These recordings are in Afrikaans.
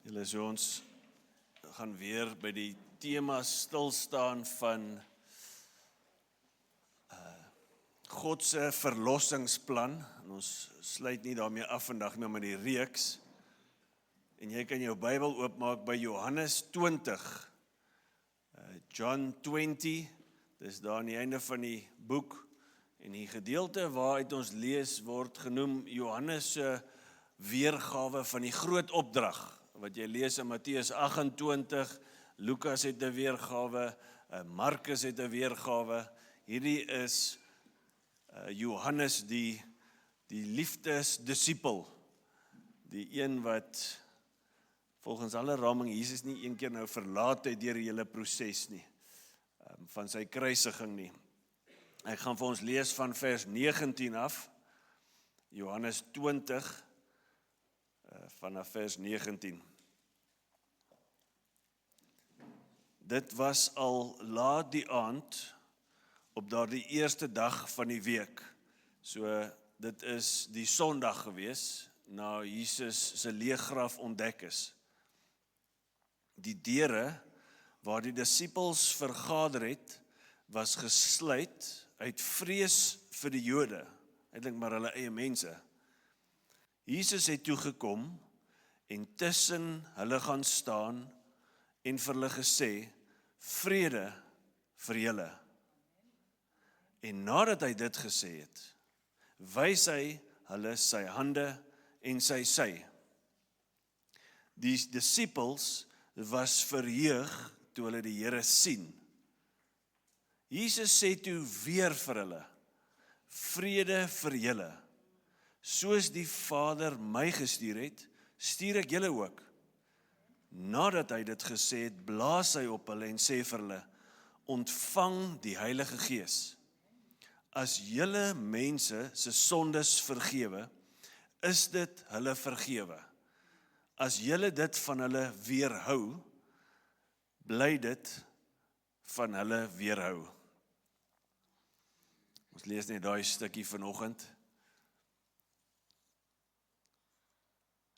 Julle so ons gaan weer by die tema stilstaan van God se verlossingsplan. En ons sluit nie daarmee af vandag nie, maar met die reeks. En jy kan jou Bybel oopmaak by Johannes 20. John 20, dis daar aan die einde van die boek. En die gedeelte waaruit ons lees word genoem Johannes se weergawe van die groot opdrag. Wat jy lees in Matteus 28, Lukas het 'n weergawe, Markus het 'n weergawe. Hierdie is Johannes die liefdesdisipel, die een wat volgens alle raming Jesus nie een keer nou verlaat het deur die hele proses nie, van sy kruisiging nie. Ek gaan vir ons lees van vers 19 af, Johannes 20, vanaf vers 19. Dit was al laat die aand op daardie eerste dag van die week. So dit is die Sondag gewees, na Jesus se leeggraf ontdek is. Die deure waar die disippels vergader het, was gesluit uit vrees vir die Jode, eintlik maar hulle eie mense. Jesus het toe gekom en tussen hulle gaan staan en vir hulle gesê, vrede vir julle. En nadat hy dit gesê het, wys hy hulle sy hande en sy sy. Die disippels was verheug toe hulle die Here sien. Jesus sê toe weer vir hulle, vrede vir julle. Soos die Vader my gestuur het, stuur ek julle ook. Nadat hy dit gesê het, blaas hy op hulle en sê vir hulle, ontvang die Heilige Gees. As julle mense se sondes vergewe, is dit hulle vergewe. As julle dit van hulle weerhou, bly dit van hulle weerhou. Ons lees net daai stukkie vanoggend.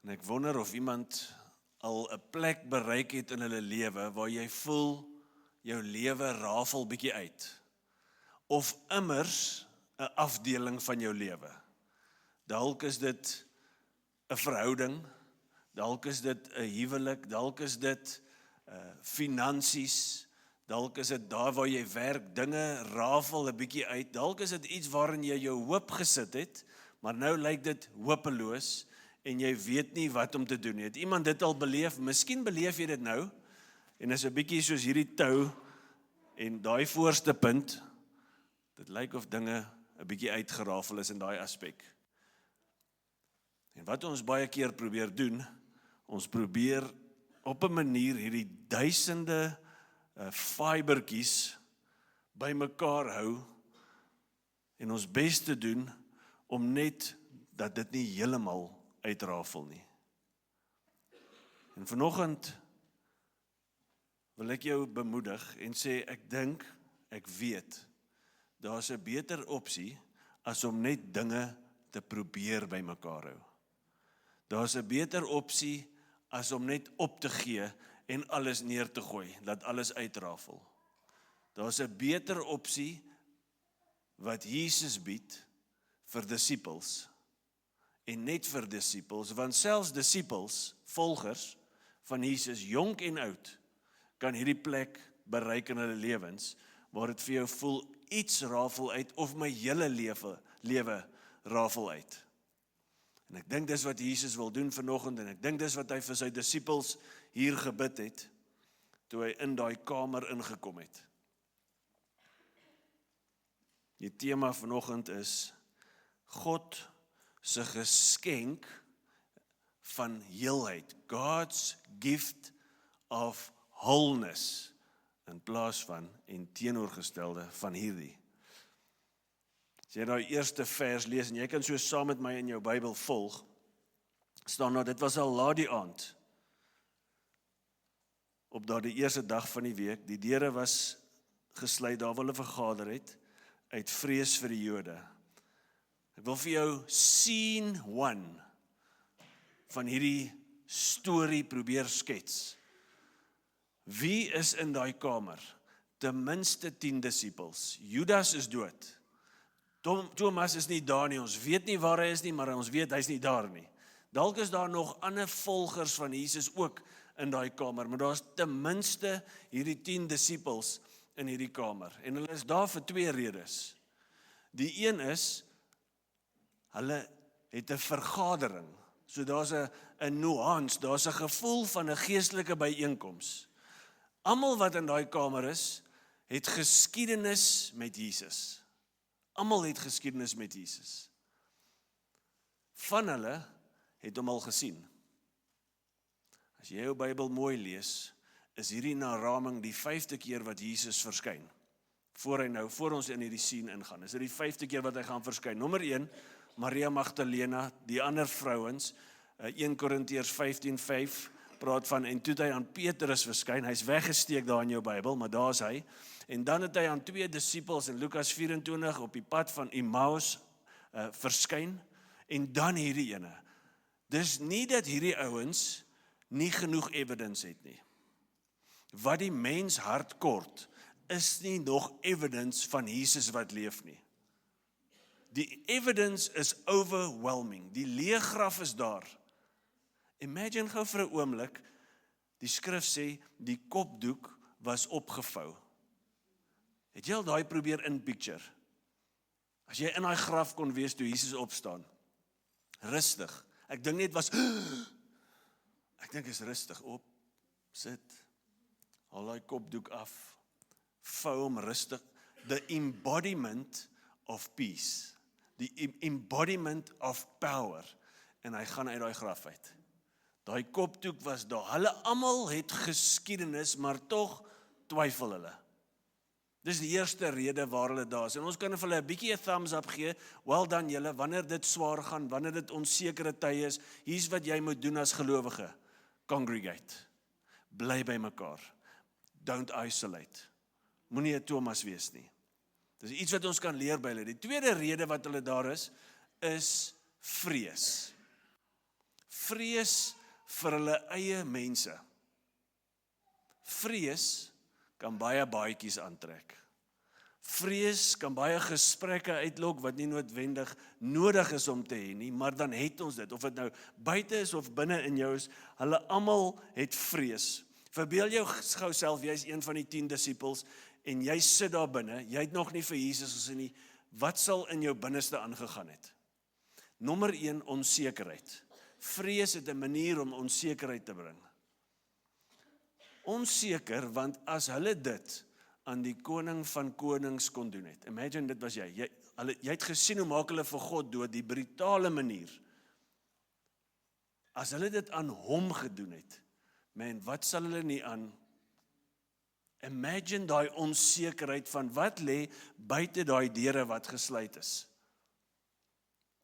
En ek wonder of iemand al 'n plek bereik het in hulle lewe waar jy voel jou lewe rafel bietjie uit. Of immers 'n afdeling van jou lewe. Dalk is dit 'n verhouding, dalk is dit 'n huwelik, dalk is dit finansies, dalk is dit daar waar jy werk, dinge rafel 'n bietjie uit, dalk is dit iets waarin jy jou hoop gesit het, maar nou lyk dit hopeloos, en jy weet nie wat om te doen nie. Het iemand dit al beleef? Miskien beleef jy dit nou, en is 'n bietjie soos hierdie tou, en daai voorste punt, dit lyk of dinge 'n bietjie uitgerafel is in daai aspek. En wat ons baie keer probeer doen, ons probeer op 'n manier hierdie duisende fibertjies bymekaar hou, en ons bes te doen, om net dat dit nie heeltemal uitrafel nie. En vanoggend wil ek jou bemoedig en sê, ek dink, ek weet, daar's 'n beter opsie as om net dinge te probeer bymekaar hou. Daar's 'n beter opsie as om net op te gee en alles neer te gooi, laat alles uitrafel. Daar's 'n beter opsie wat Jesus bied vir disippels. En net vir disippels, want selfs disippels, volgers van Jesus, jonk en oud, kan hierdie plek bereik in hulle lewens, waar dit vir jou voel, iets rafel uit, of my hele lewe rafel uit. En ek dink dis wat Jesus wil doen vanoggend, en ek dink dis wat hy vir sy disippels hier gebid het, toe hy in daai kamer ingekom het. Die tema vanoggend is, God se geskenk van heelheid, God's gift of wholeness, in plaas van en teenoorgestelde van hierdie. As jy daai eerste vers lees, en jy kan so saam met my in jou Bybel volg, staan nou, dit was al laat die aand, op daardie eerste dag van die week, die deure was gesluit, daar waar hulle vergader het, uit vrees vir die Jode. Ek wil vir jou scene 1 van hierdie storie probeer skets. Wie is in daai kamer? Ten minste 10 disippels. Judas is dood. Thomas is nie daar nie, ons weet nie waar hy is nie, maar ons weet hy is nie daar nie. Dalk is daar nog ander volgers van Jesus ook in daai kamer, maar daar is ten minste hierdie 10 disippels in hierdie kamer. En hulle is daar vir 2 redes. Die een is, hulle het 'n vergadering. So daar's 'n nuance, daar's 'n gevoel van 'n geestelike byeenkoms. Almal wat in daai kamer is, het geskiedenis met Jesus. Almal het geskiedenis met Jesus. Van hulle het hom al gesien. As jy jou Bybel mooi lees, is hierdie na raming die 5de keer wat Jesus verskyn. Voor ons in hierdie scene ingaan, is dit die 5de keer wat hy gaan verskyn. Nommer 1, Maria Magdalena, die ander vrouens, 1 Korintiërs 15:5 praat van, en toe het hy aan Petrus verskyn, hy's weggesteek daar in jou Bybel, maar daar is hy, en dan het hy aan 2 disippels in Lukas 24 op die pad van Emmaus verskyn, en dan hierdie ene. Dis nie dat hierdie ouens nie genoeg evidence het nie. Wat die mens hart kort, is nie nog evidence van Jesus wat leef nie. Die evidence is overwhelming. Die leë graf is daar. Imagine gou vir 'n oomblik, die skrif sê, die kopdoek was opgevou. Het jy al daai probeer inpicture? As jy in daai graf kon wees toe Jesus opstaan. Rustig. Ek dink net was, ek dink is rustig, op, sit, haal daai kopdoek af, vou hom rustig, the embodiment of peace, the embodiment of power, en hy gaan uit daai graf uit. Daai kopdoek was daar, hulle almal het geskiedenis, maar tog twyfel hulle. Dis die eerste rede waar hulle daar is, en ons kan vir hulle 'n bietjie 'n thumbs up gee, well done julle, wanneer dit swaar gaan, wanneer dit onsekere tye is, hier's wat jy moet doen as gelowige, congregate, bly by mekaar, don't isolate, moenie 'n Thomas wees nie. Dis iets wat ons kan leer by hulle. Die tweede rede wat hulle daar is vrees. Vrees vir hulle eie mense. Vrees kan baie baadjies aantrek. Vrees kan baie gesprekke uitlok wat nie noodwendig nodig is om te hê nie, maar dan het ons dit, of dit nou buite is of binne in jou is, hulle almal het vrees. Verbeel jou gou self, jy is een van die 10 disippels, en jy sit daar binne, jy het nog nie vir Jesus gesien nie, wat sal in jou binneste aangegaan het? Nommer 1, onsekerheid. Vrees het 'n manier om onsekerheid te bring. Onseker, want as hulle dit aan die koning van konings kon doen het, imagine dit was jy het gesien hoe maak hulle vir God dood, die brutale manier. As hulle dit aan hom gedoen het, man, wat sal hulle nie aan? Imagine daai onsekerheid van wat lê buite daai deure wat gesluit is.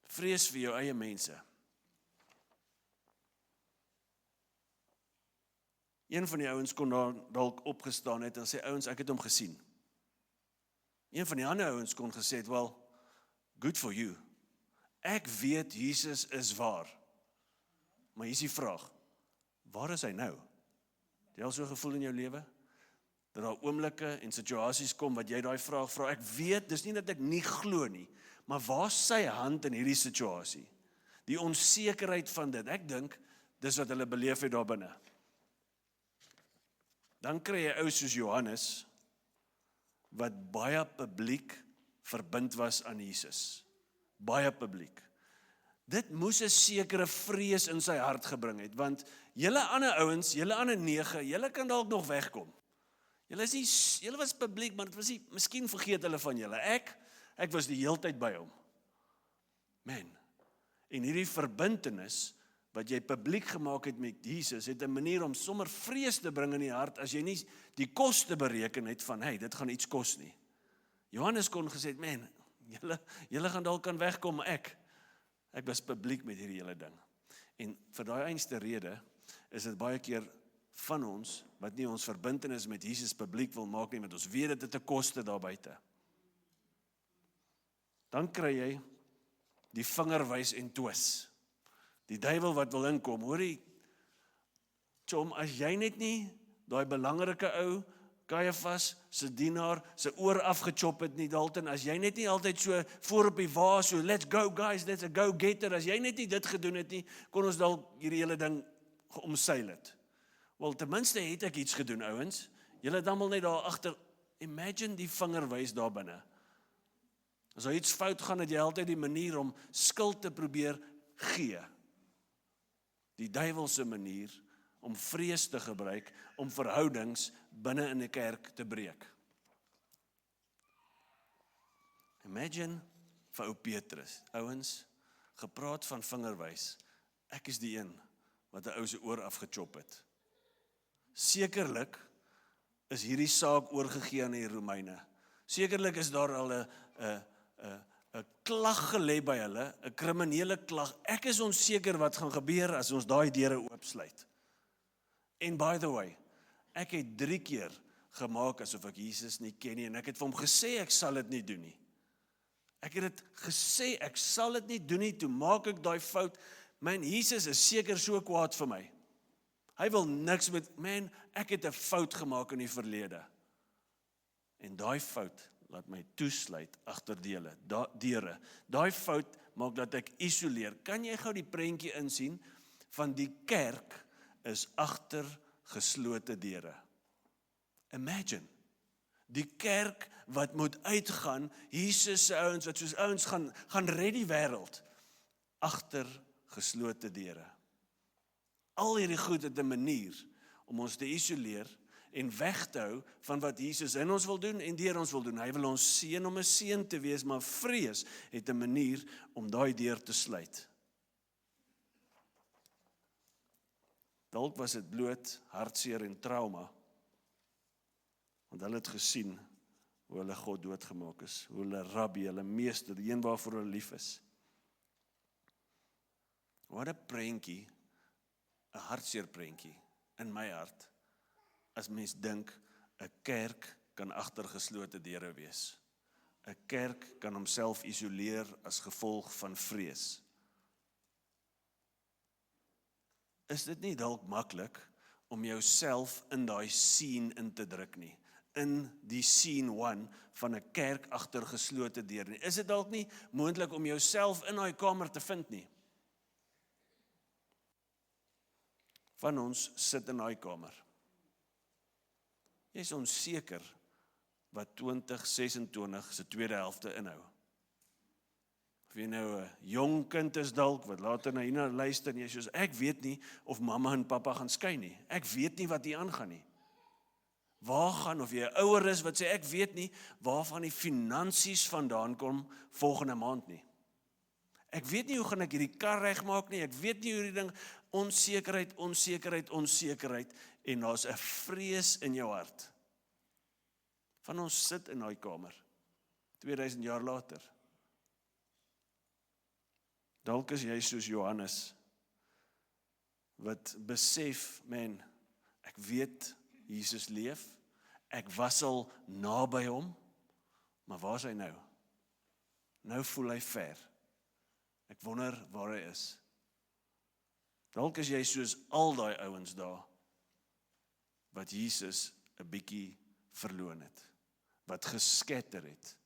Vrees vir jou eie mense. Een van die ouens kon daar dalk opgestaan het en sê, ouens, ek het hom gesien. Een van die ander ouens kon gesê het, well, good for you. Ek weet Jesus is waar. Maar hier is die vraag, waar is hy nou? Het jy al so gevoel in jou lewe? Dat daar oomblikke en situasies kom wat jy daai vraag vra, ek weet, dis nie dat ek nie glo nie, maar waar is sy hand in hierdie situasie? Die onsekerheid van dit, ek dink, dis wat hulle beleef het daar binne. Dan kry jy ou soos Johannes, wat baie publiek verbind was aan Jesus. Baie publiek. Dit moes 'n sekere vrees in sy hart gebring het, want julle ander ouens, julle ander 9, julle kan dalk nog wegkom. Julle was publiek, maar dit was nie, miskien vergeet hulle van julle. Ek was die heeltyd by hom. Man, en hierdie verbintenis, wat jy publiek gemaak het met Jesus, het 'n manier om sommer vrees te bring in die hart, as jy nie die koste bereken het van, hey, dit gaan iets kos nie. Johannes kon gesê het, man, julle gaan dalk kan wegkom, maar ek was publiek met hierdie hele ding. En vir daai einste rede, is dit baie keer van ons, wat nie ons verbintenis met Jesus publiek wil maak nie, want ons weet dit het 'n koste daar buite. Dan kry jy die vingerwys en twis. Die duiwel wat wil inkom, hoorie, Chom, as jy net nie daai belangrike ou, Caiaphas se dienaar, se oor afgechop het nie, Dalton, as jy net nie altyd so voor op die wa, so let's go guys, let's go getter, as jy net nie dit gedoen het nie, kon ons dalk hierdie hele ding omseil het. Wel, ten minste het ek iets gedoen, ouens. Julle het almal net daar agter, imagine die vingerwys daar binne. As daar iets fout gaan, het jy altyd die manier om skuld te probeer gee. Die duiwelse manier om vrees te gebruik, om verhoudings binne in 'n kerk te breek. Imagine vir ou Petrus, ouens, gepraat van vingerwys, ek is die een wat 'n ou se oor afgechop het. Sekerlik is hierdie saak oorgegee aan die Romeine. Sekerlik is daar al 'n klag gelê by hulle, 'n kriminele klag. Ek is onseker wat gaan gebeur as ons daai deure oopsluit. En by the way, ek het 3 keer gemaak asof ek Jesus nie ken nie, en ek het vir hom gesê ek sal dit nie doen nie. Ek het dit gesê ek sal dit nie doen nie, toe maak ek daai fout. Man, Jesus is seker so kwaad vir my. Hy wil niks met, ek het 'n fout gemaak in die verlede. En daai fout laat my toesluit agter deure. Daai fout maak dat ek isoleer. Kan jy gou die prentjie insien van die kerk is agter geslote deure? Imagine, die kerk wat moet uitgaan, Jesus se ouens wat soos ouens gaan red die wêreld, agter geslote deure. Al hierdie goed het 'n manier om ons te isoleer en weg te hou van wat Jesus in ons wil doen en deur ons wil doen. Hy wil ons seën om 'n seën te wees, maar vrees het 'n manier om daai deur te sluit. Dalk was dit bloot hartseer en trauma, want hulle het gesien hoe hulle God doodgemaak is, hoe hulle rabbi, hulle meester, die een waarvoor hulle lief is. Wat 'n prentjie, 'n hartseer prentjie in my hart, as mens dink, 'n kerk kan agter geslote deure wees. 'n Kerk kan homself isoleer as gevolg van vrees. Is dit nie dalk maklik om jouself in daai scene in te druk nie? In die scene 1 van 'n kerk agter geslote deure nie. Is dit dalk nie moontlik om jouself in daai kamer te vind nie? Van ons sit in daai kamer. Jy is onseker wat 2026 se tweede helfte inhou. Of jy nou 'n jong kind is dalk, wat later na hierna luister, en jy sê, ek weet nie of mamma en pappa gaan skei nie. Ek weet nie wat hier aangaan nie. Waar gaan, of jy 'n ouer is wat sê, ek weet nie waarvan die finansies vandaan kom volgende maand nie. Ek weet nie hoe gaan ek hierdie kar regmaak nie, ek weet nie hoe die ding, onsekerheid, en daar's 'n vrees in jou hart. Van ons sit in daai kamer, 2000 jaar later. Dalk is jy soos Johannes, wat besef, ek weet Jesus leef, ek was al naby hom, maar waar is hy nou? Nou voel hy ver. Ek wonder waar hy is. Dalk is jy soos al daai ouens daar, wat Jesus 'n bietjie verloon het, wat gesketter het.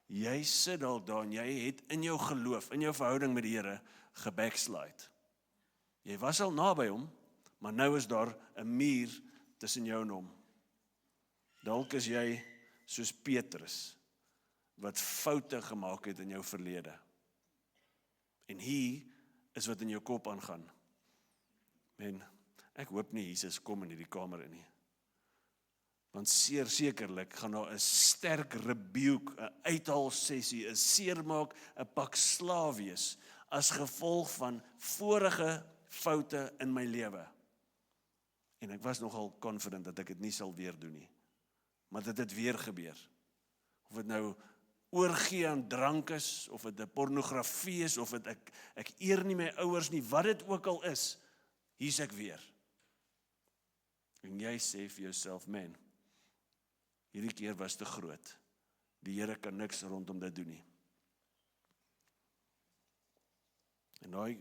Jy sit dalk daar en jy het in jou geloof, in jou verhouding met die Here, gebackslide. Jy was al naby hom, maar nou is daar 'n muur tussen jou en hom. Dalk is jy soos Petrus, wat foute gemaak het in jou verlede. En hier is wat in jou kop aangaan. Ek hoop nie Jesus kom in hierdie kamer in nie. Want sekerlik gaan daar 'n sterk rebuke, 'n uithaal sessie, 'n seermaak, 'n pak slaaf wees, as gevolg van vorige foute in my lewe. En ek was nogal confident dat ek dit nie sal weer doen nie. Maar dit het weer gebeur. Of dit nou oorgee aan drank is, of dit 'n pornografie is, of dit ek eer nie my ouers nie, wat dit ook al is, hier's ek weer. En jy sê vir jouself, hierdie keer was te groot. Die Here kan niks rondom dit doen nie. En daai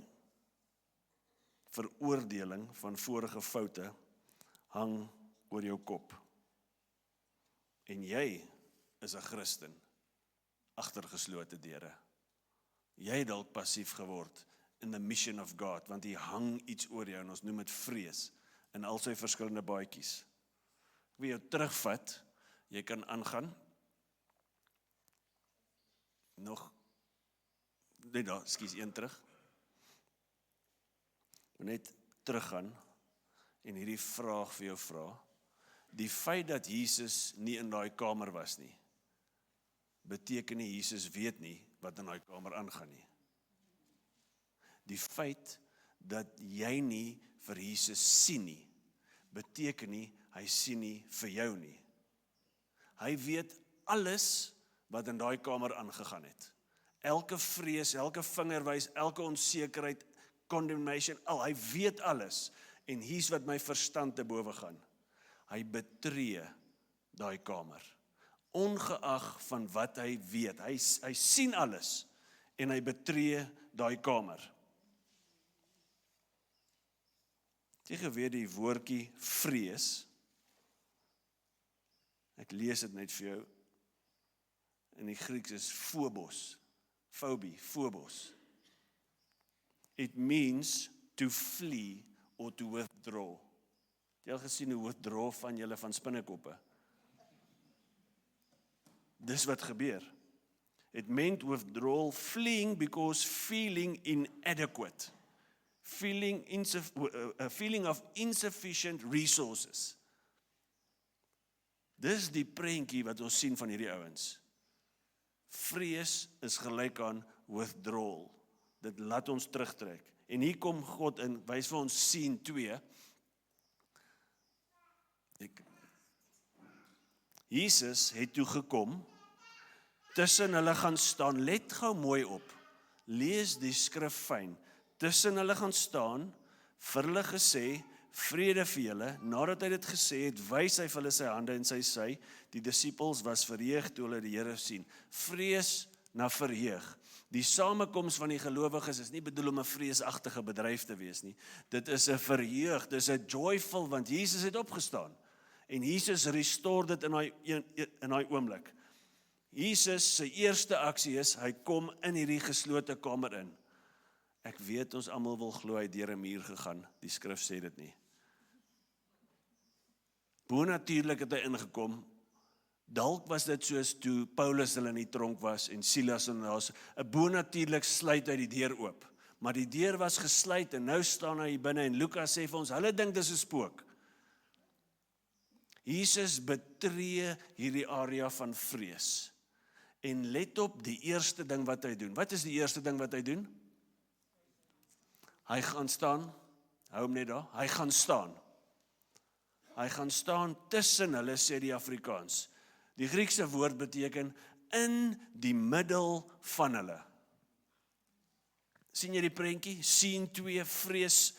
veroordeling van vorige foute hang oor jou kop. En jy is 'n Christen agter geslote deure. Jy het dalk passief geword in the mission of God, want hier hang iets oor jou en ons noem dit vrees in al sy verskillende baadjies. Ek wil jou terugvat, jy kan aangaan. Nog, net daar, skies een terug. Net teruggaan en hierdie vraag vir jou vra. Die feit dat Jesus nie in daai kamer was nie, beteken nie Jesus weet nie wat in daai kamer aangaan nie. Die feit dat jy nie vir Jesus sien nie, beteken nie hy sien nie vir jou nie. Hy weet alles wat in daai kamer aangegaan het. Elke vrees, elke vingerwys, elke onsekerheid, condemnation, hy weet alles. En hier's wat my verstand te bowe gaan. Hy betree daai kamer. Ongeag van wat hy weet. Hy sien alles en hy betree daai kamer. Jy geweet die woordjie vrees. Ek lees dit net vir jou. In die Grieks is phobos. Phobos. It means to flee or to withdraw. Het jy al gesien hoe withdraw van julle van spinnekoppe? Dis wat gebeur. It meant withdrawal, fleeing because feeling inadequate. A feeling of insufficient resources. Dis die prentjie wat ons sien van hierdie ouens. Vrees is gelyk aan withdrawal. Dit laat ons terugtrek. En hier kom God in, wys vir ons scene 2. Jesus het toe gekom, tussen hulle gaan staan, let gou mooi op, lees die skrif fyn, tussen hulle gaan staan, vir hulle gesê, vrede vir julle, nadat hy dit gesê het, wys hy vir hulle sy hande en sy sy, die disippels was verheug toe hulle die Here sien. Vrees na verheug. Die samekoms van die gelowiges is nie bedoel om 'n vreesagtige bedryf te wees nie. Dit is 'n verheug, dit is 'n joyful, want Jesus het opgestaan. En Jesus restore dit in daai oomblik. Jesus se eerste aksie is, hy kom in hierdie geslote kamer in. Ek weet ons almal wil glo hy het deur 'n muur gegaan, die skrif sê dit nie. Bonatuurlik het hy ingekom. Dalk was dit soos toe Paulus hulle in die tronk was en Silas en daar's 'n bonatuurlik sluit hy die deur oop. Maar die deur was gesluit en nou staan hy hier binne en Lukas sê vir ons, hulle dink dis 'n spook. Jesus betree hierdie area van vrees. En let op die eerste ding wat hy doen. Wat is die eerste ding wat hy doen? Hy gaan staan, hou hom net daar, hy gaan staan. Hy gaan staan tussen hulle, sê die Afrikaans. Die Griekse woord beteken in die middel van hulle. Sien jy die prentjie? Sien 2 vrees,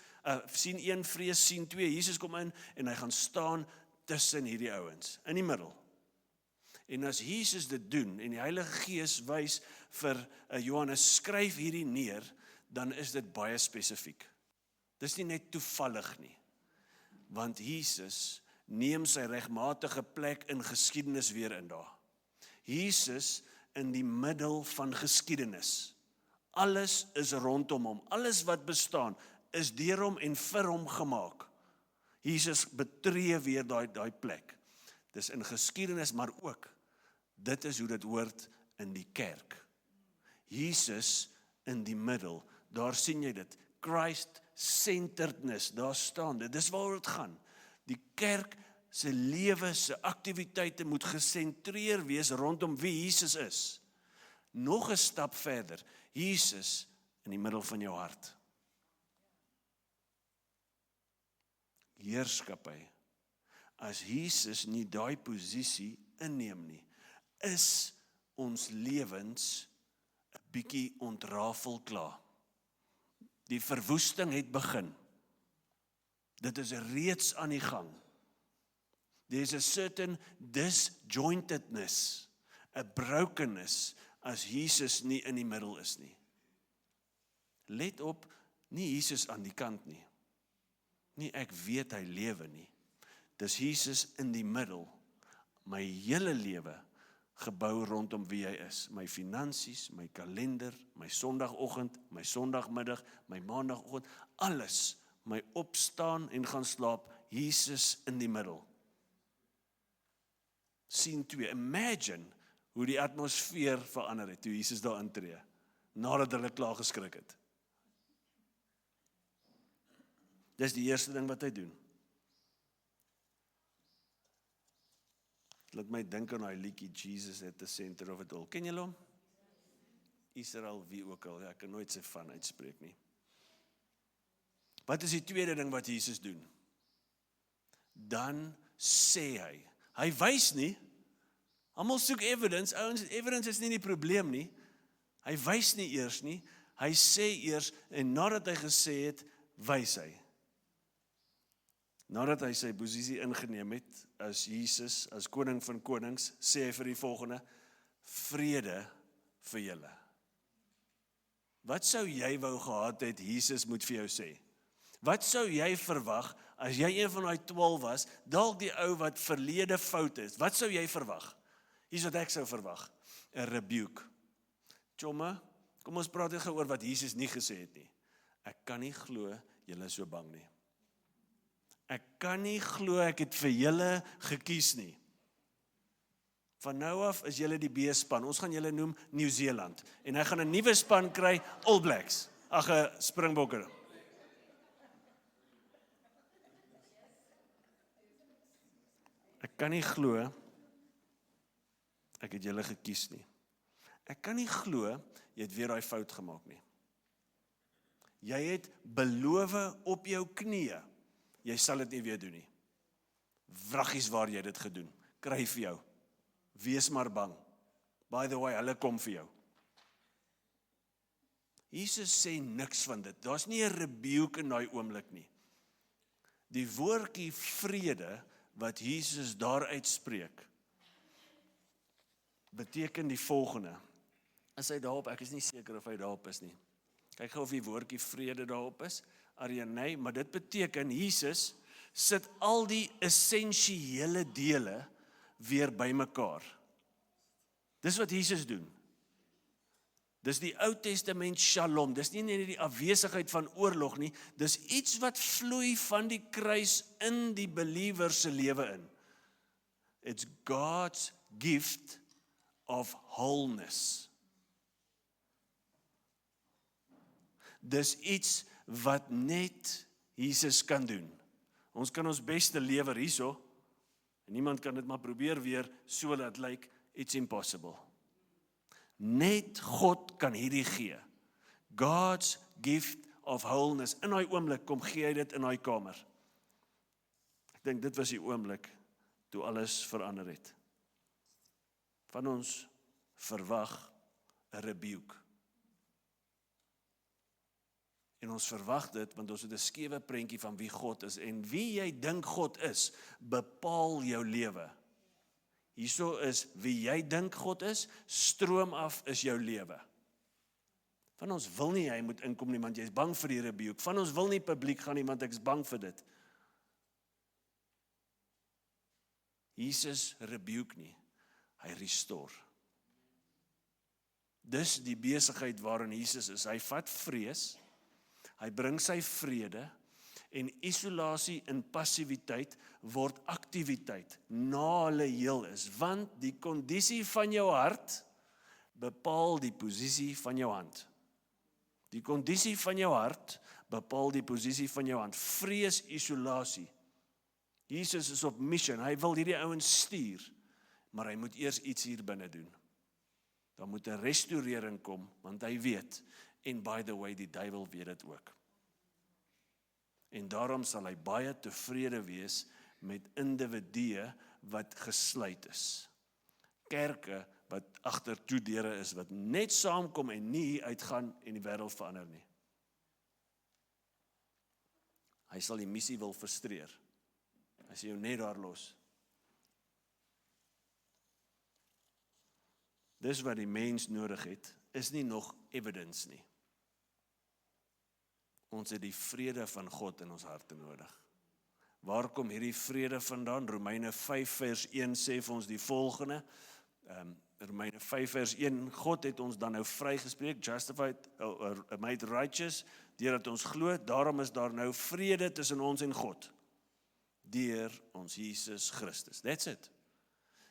sien 1 vrees, sien 2. Jesus kom in en hy gaan staan tussen hierdie ouens, in die middel. En as Jesus dit doen en die Heilige Gees wys vir Johannes, skryf hierdie neer, dan is dit baie spesifiek. Dis nie net toevallig nie. Want Jesus neem sy regmatige plek in geskiedenis weer in daar. Jesus in die middel van geskiedenis. Alles is rondom hom. Alles wat bestaan is deur hom en vir hom gemaak. Jesus betree weer daai plek. Dis in geskiedenis, maar ook, dit is hoe dit hoort in die kerk. Jesus in die middel, daar sien jy dit. Christ-centeredness, daar staan dit. Dis waaroor dit gaan. Die kerk se lewe, se aktiwiteite moet gesentreer wees rondom wie Jesus is. Nog 'n stap verder, Jesus in die middel van jou hart. Heerskappy. As Jesus nie daai posisie inneem nie, is ons lewens 'n bietjie ontrafel klaar. Die verwoesting het begin. Dit is reeds aan die gang. There's a certain disjointedness, a brokenness, as Jesus nie in die middel is nie. Let op, nie Jesus aan die kant nie. Nie ek weet hy lewe nie. Dis Jesus in die middel. My hele lewe gebou rondom wie hy is. My finansies, my kalender, my sondagoggend, my sondagmiddag, my maandagoggend, alles, my opstaan en gaan slaap, Jesus in die middel. Sien 2, imagine hoe die atmosfeer verander het, toe Jesus daar intree, nadat hulle klaar geskrik het. Dis die eerste ding wat hy doen. Laat my dink aan daai liedjie, Jesus at the center of it all. Ken julle hom? Israel, wie ook al, ek kan nooit sy van uitspreek nie. Wat is die tweede ding wat Jesus doen? Dan sê hy wys nie, almal soek evidence, ouens, evidence is nie die probleem nie, hy wys nie eers nie, hy sê eers, en nadat hy gesê het, wys hy. Nadat hy sy posisie ingeneem het, as Jesus, as koning van konings, sê hy vir die volgende, vrede vir julle. Wat sou jy wou gehad het, Jesus moet vir jou sê? Wat sou jy verwag, as jy een van die 12 was, dalk die ou wat verlede fout is, wat sou jy verwag? Hier is wat ek sou verwag, 'n rebuke. Tjomme, kom ons praat gou oor wat Jesus nie gesê het nie. Ek kan nie glo, julle is so bang nie. Ek kan nie glo, ek het vir julle gekies nie. Van nou af is julle die B-span, ons gaan julle noem Nieu-Seeland, en hy gaan 'n nuwe span kry, All Blacks, 'n Springbokke. Ek kan nie glo, ek het julle gekies nie. Ek kan nie glo, jy het weer daai fout gemaak nie. Jy het beloof op jou knieë, jy sal dit nie weer doen nie. Wraggies waar jy dit gedoen, kry vir jou. Wees maar bang. By the way, hulle kom vir jou. Jesus sê niks van dit. Daar's nie 'n rebuke in daai oomblik nie. Die woordjie vrede wat Jesus daar uitspreek, beteken die volgende. Is hy daarop? Ek is nie seker of hy daarop is nie. Kyk gou of die woordjie vrede daarop is. Nee, maar dit beteken Jesus sit al die essensiële dele weer bymekaar. Dis wat Jesus doen. Dis die Ou Testament shalom, dis nie net die afwesigheid van oorlog nie, dis iets wat vloei van die kruis in die beliewer se lewe in. It's God's gift of wholeness. Dis iets wat net Jesus kan doen. Ons kan ons beste lewer hierso, en niemand kan dit maar probeer weer so laat lyk, it's impossible. Net God kan hierdie gee. God's gift of wholeness. In daai oomblik kom gee hy dit in daai kamer. Ek dink dit was die oomblik toe alles verander het. Van ons verwag 'n rebuke. En ons verwag dit, want ons het 'n skewe prentjie van wie God is, en wie jy dink God is, bepaal jou lewe. Hierso is wie jy dink God is, stroom af is jou lewe. Van ons wil nie hy moet inkom nie, want jy is bang vir die rebuke. Van ons wil nie publiek gaan nie, want ek is bang vir dit. Jesus rebuke nie, hy restore. Dis die besigheid waarin Jesus is. Hy vat vrees, hy bring sy vrede, en isolasie en passiwiteit word aktiwiteit na hulle heel is, want die kondisie van jou hart bepaal die posisie van jou hand. Die kondisie van jou hart bepaal die posisie van jou hand. Vrees, isolasie. Jesus is op mission, hy wil hierdie ouens stuur, maar hy moet eers iets hier binne doen. Daar moet 'n restaurering kom, want hy weet, en by the way, die duiwel weet dit ook. En daarom sal hy baie tevrede wees met individue wat gesluit is. Kerke wat agter toe deure is, wat net saamkom en nie uitgaan en die wêreld verander nie. Hy sal die missie wil frustreer. Hy sê jou net daar los. Dis wat die mens nodig het, is nie nog evidence nie. Ons het die vrede van God in ons harte nodig. Waar kom hierdie vrede vandaan? Romeine 5 vers 1 sê vir ons die volgende. Romeine 5 vers 1, God het ons dan nou vrygespreek, justified, made righteous, deurdat ons glo, daarom is daar nou vrede tussen ons en God, deur ons Jesus Christus. That's it.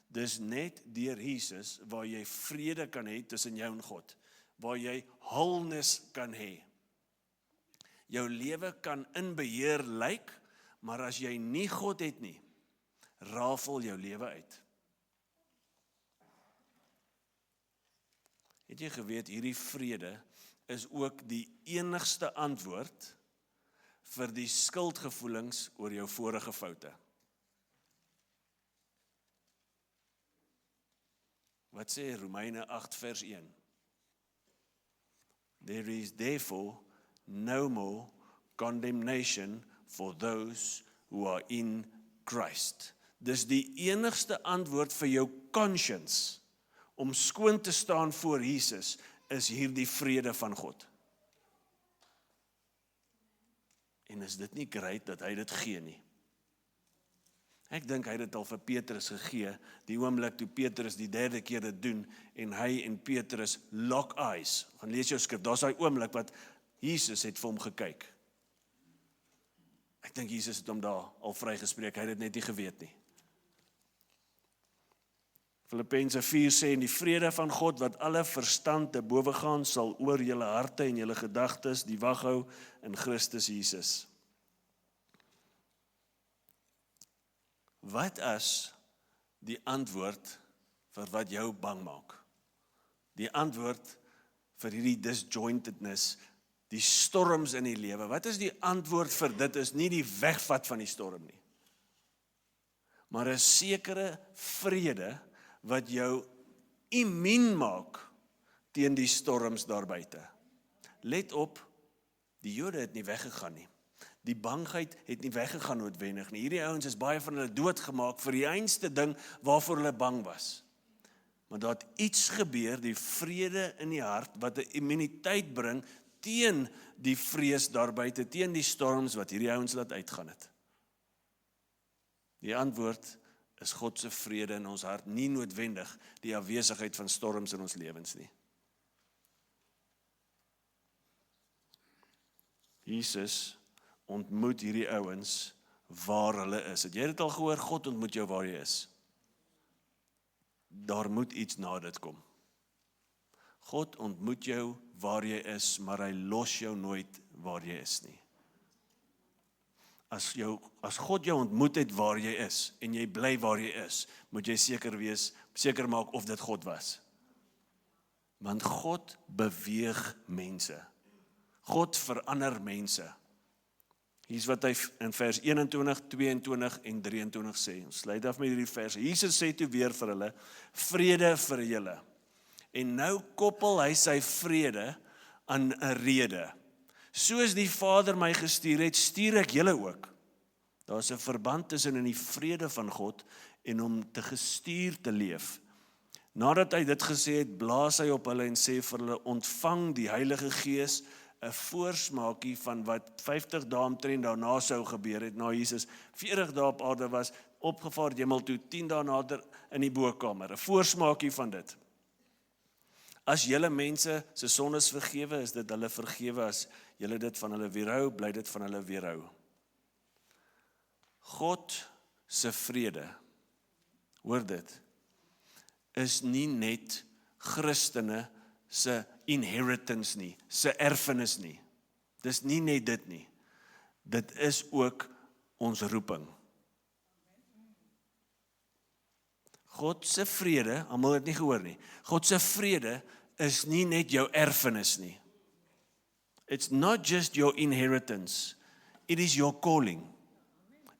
Dis net deur Jesus waar jy vrede kan hê tussen jou en God, waar jy wholeness kan hê. Jou lewe kan in beheer lyk, maar as jy nie God het nie, rafel jou lewe uit. Het jy geweet, hierdie vrede is ook die enigste antwoord vir die skuldgevoelings oor jou vorige foute. Wat sê Romeine 8 vers 1? There is therefore no more condemnation for those who are in Christ. Dis die enigste antwoord vir jou conscience om skoon te staan voor Jesus, is hierdie vrede van God. En is dit nie great dat hy dit gee nie? Ek dink hy het dit al vir Petrus gegee, die oomblik toe Petrus die derde keer dit doen, en hy en Petrus lock eyes. Gaan lees jou skrif, daar's daai oomblik wat Jesus het vir hom gekyk. Ek dink Jesus het hom daar al vrygespreek, hy het dit net nie geweet nie. Filippense 4 sê, en die vrede van God wat alle verstand te bowe gaan, sal oor julle harte en julle gedagtes die wag hou in Christus Jesus. Wat as die antwoord vir wat jou bang maak? Die antwoord vir hierdie disjointedness, die storms in die lewe. Wat is die antwoord vir dit? Is nie die wegvat van die storm nie, maar 'n sekere vrede wat jou immuun maak teen die storms daar buite. Let op, die Jode het nie weggegaan nie. Die bangheid het nie weggegaan noodwendig nie. Hierdie ouens is baie van hulle doodgemaak vir die einste ding waarvoor hulle bang was. Maar daar het iets gebeur, die vrede in die hart, wat 'n immuniteit bring teen die vrees daar buite, teen die storms wat hierdie ouens laat uitgaan het. Die antwoord is God se vrede in ons hart, nie noodwendig die afwesigheid van storms in ons lewens nie. Jesus ontmoet hierdie ouens waar hulle is. Het jy dit al gehoor? God ontmoet jou waar jy is. Daar moet iets na dit kom. God ontmoet jou waar jy is, maar hy los jou nooit waar jy is nie. As God jou ontmoet het waar jy is, en jy bly waar jy is, moet jy seker maak of dit God was. Want God beweeg mense. God verander mense. Hier's wat hy in vers 21, 22 en 23 sê. Ons sluit af met hierdie verse. Jesus sê toe weer vir hulle, vrede vir julle. En nou koppel hy sy vrede aan 'n rede. Soos die Vader my gestuur het, stuur ek julle ook. Daar's 'n verband tussen in die vrede van God en om te gestuur te leef. Nadat hy dit gesê het, blaas hy op hulle en sê vir hulle, ontvang die Heilige Gees, 'n voorsmaakie van wat 50 dae omtrent daarna sou gebeur het, na Jesus 40 dae op aarde was, opgevaar hemel toe, 10 dae nader in die bokkamer, 'n voorsmaakie van dit. As julle mense se sondes vergewe, is dit hulle vergewe. As julle dit van hulle weerhou, bly dit van hulle weerhou. God se vrede, hoor dit, is nie net Christene se inheritance nie, se erfenis nie. Dis nie net dit nie. Dit is ook ons roeping. God se vrede, almal het nie gehoor nie. God se vrede is nie net jou erfenis nie. It's not just your inheritance. It is your calling.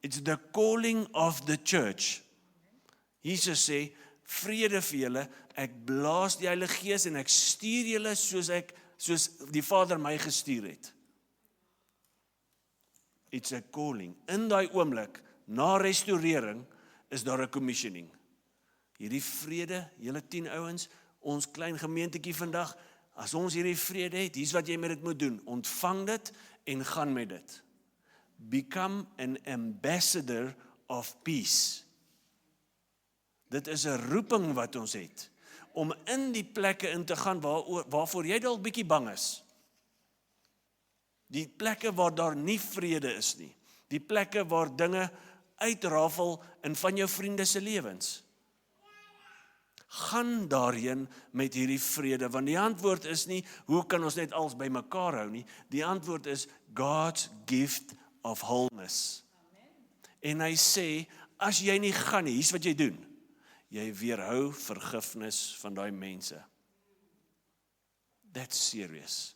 It's the calling of the church. Jesus sê, vrede vir julle, ek blaas die Heilige Gees en ek stuur julle soos die Vader my gestuur het. It's a calling. In daai oomblik, na restaurering, is daar 'n commissioning. Hierdie vrede, julle 10 ouens, ons klein gemeentetjie vandag, as ons hierdie vrede het, hier's wat jy met dit moet doen. Ontvang dit en gaan met dit. become an ambassador of peace. Dit is 'n roeping wat ons het, om in die plekke in te gaan waarvoor jy dalk bietjie bang is. Die plekke waar daar nie vrede is nie. Die plekke waar dinge uitrafel in van jou vriende se lewens. Gaan daarheen met hierdie vrede, want die antwoord is nie, hoe kan ons net alles by mekaar hou nie, die antwoord is, God's gift of wholeness. En hy sê, as jy nie gaan nie, hier's wat jy doen, jy weerhou vergifnis van daai mense. That's serious.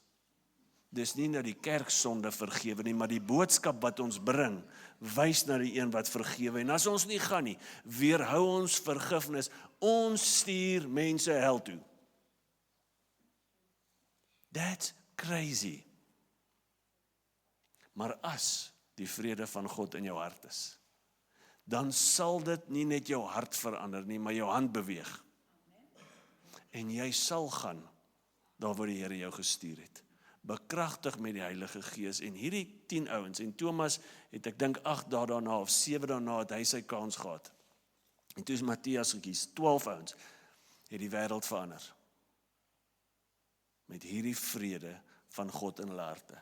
Dis nie dat die kerk sonde vergewe nie, maar die boodskap wat ons bring, wys na die een wat vergewe. En as ons nie gaan nie, weerhou ons vergifnis, ons stuur mense hel toe. That's crazy. Maar as die vrede van God in jou hart is, dan sal dit nie net jou hart verander nie, maar jou hand beweeg. En jy sal gaan, daar waar die Here jou gestuur het. Bekragtig met die Heilige Gees, en hierdie 10 ouens, en Thomas het ek dink 8 dae daarna, of 7 daarna, het hy sy kans gehad. En toe is Matthias gekies, 12 ouens, het die wêreld verander. Met hierdie vrede van God in hulle harte.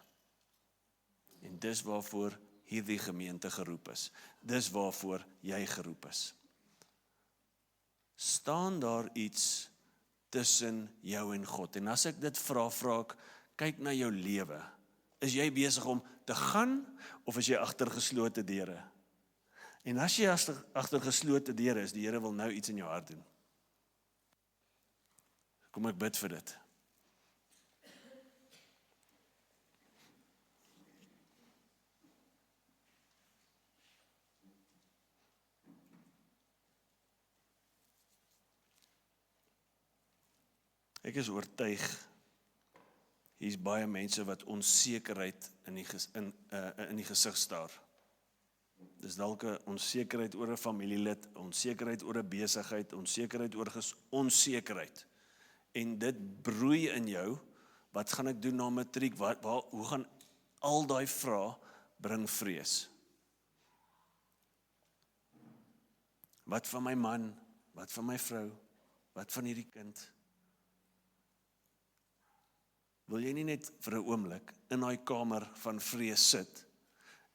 En dis waarvoor hierdie gemeente geroep is. Dis waarvoor jy geroep is. Staan daar iets tussen jou en God? En as ek dit vra ek, kyk na jou lewe. Is jy besig om te gaan, of is jy agter geslote deure? En as jy agter geslote deure is, die Here wil nou iets in jou hart doen. Kom ek bid vir dit. Ek is oortuig, hier's baie mense wat onsekerheid in die gesig staar. Dis dalk 'n onsekerheid oor 'n familielid, onsekerheid oor 'n besigheid, onsekerheid oor onsekerheid. En dit broei in jou, wat gaan ek doen na matriek, hoe gaan al daai vrae bring vrees? Wat van my man, wat van my vrou, wat van hierdie kind? Wil jy nie net vir 'n oomblik in daai kamer van vrees sit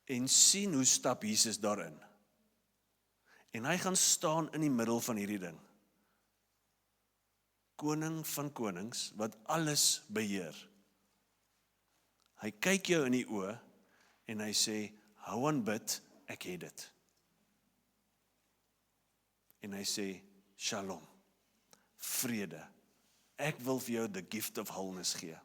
en sien hoe stap Jesus daarin? En hy gaan staan in die middel van hierdie ding. Koning van konings wat alles beheer. Hy kyk jou in die oë en hy sê, hou aan bid, ek het dit. En hy sê, shalom, vrede. Ek wil vir jou the gift of wholeness gee.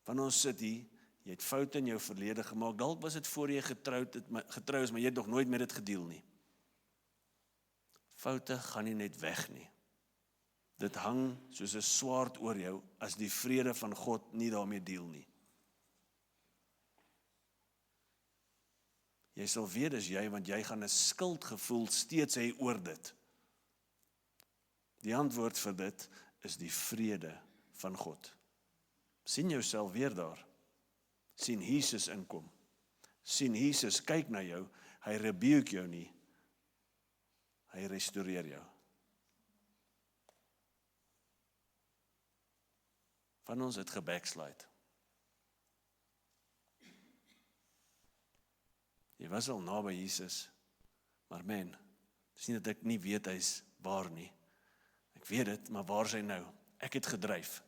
Van ons sit hier, jy het foute in jou verlede gemaak, dalk was dit voor jy getrou is, maar jy het nog nooit met dit gedeel nie. Foute gaan nie net weg nie. Dit hang soos 'n swaard oor jou, as die vrede van God nie daarmee deel nie. Jy sal weet dis jy, want jy gaan 'n skuldgevoel steeds hê oor dit. Die antwoord vir dit is die vrede van God. Sien jouself weer daar. Sien Jesus inkom. Sien Jesus kyk na jou. Hy rebuke jou nie. Hy restoreer jou. Van ons het gebackslide. Jy was al naby Jesus, maar man, dis nie dat ek nie weet hy's waar nie. Ek weet dit, maar waar is hy nou? Ek het gedryf.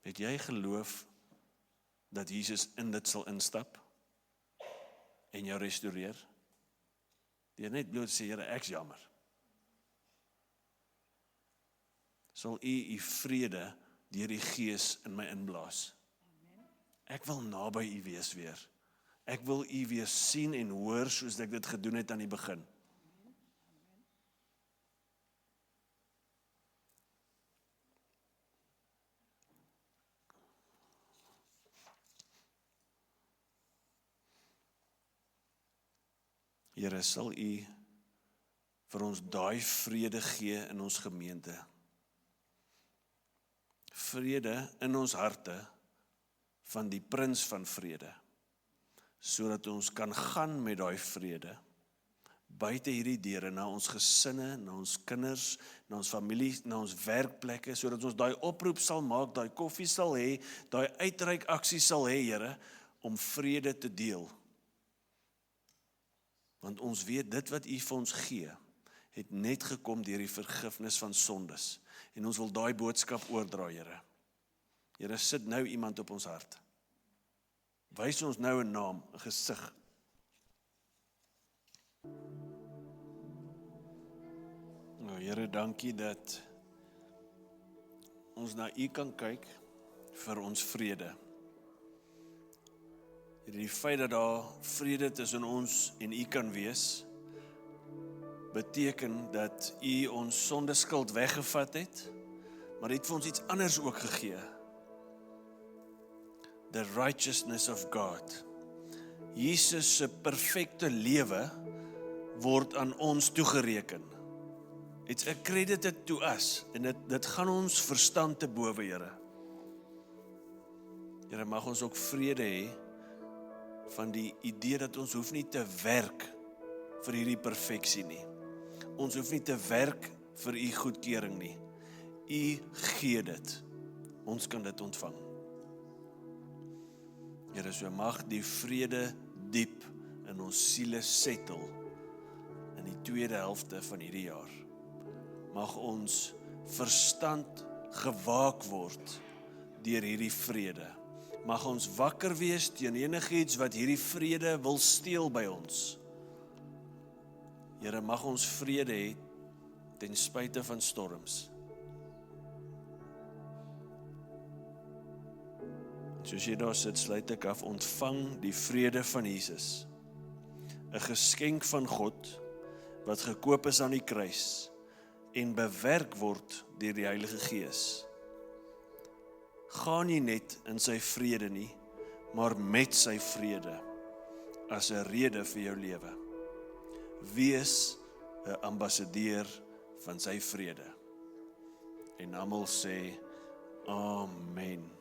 Het jy geloof dat Jesus in dit sal instap en jou restoreer? Deur net bloot sê, Here, ek's jammer. Sal u vrede deur die Gees in my inblaas. Ek wil naby u wees weer. Ek wil u weer sien en hoor soos ek dit gedoen het aan die begin. Here, sal u vir ons daai vrede gee in ons gemeente. vrede in ons harte van die prins van vrede, sodat ons kan gaan met daai vrede, buite hierdie deure, na ons gesinne, na ons kinders, na ons familie, na ons werkplekke, sodat ons daai oproep sal maak, daai koffie sal hê, daai uitreik aksie sal hê, Here, om vrede te deel. Want ons weet, dit wat U vir ons gee, het net gekom deur die vergifnis van sondes. En ons wil daai boodskap oordra, Here. Here, sit nou iemand op ons hart. Wys ons nou 'n naam, 'n gesig. Nou, Here, dankie dat ons na U kan kyk vir ons vrede. Here, die feit dat daar vrede tussen ons en U kan wees, beteken dat U ons sondeskuld weggevat het, maar het vir ons iets anders ook gegee. The righteousness of God. Jesus se perfekte lewe word aan ons toegereken. It's accredited to us, en dit gaan ons verstand te bowe, Here. Here, mag ons ook vrede hê van die idee dat ons hoef nie te werk vir hierdie perfeksie nie. Ons hoef nie te werk vir U goedkeuring nie. U gee dit. Ons kan dit ontvang. Here, so mag die vrede diep in ons siele settle in die tweede helfte van hierdie jaar. Mag ons verstand gewaak word deur hierdie vrede. Mag ons wakker wees teen enigiets wat hierdie vrede wil steel by ons. Here, mag ons vrede hê ten spyte van storms. Soos jy daar sit, sluit ek af, ontvang die vrede van Jesus. 'n Geskenk van God, wat gekoop is aan die kruis, en bewerk word deur die Heilige Gees. Gaan nie net in sy vrede nie, maar met sy vrede, as 'n rede vir jou lewe. Wees 'n ambassadeur van sy vrede. En almal sê, Amen.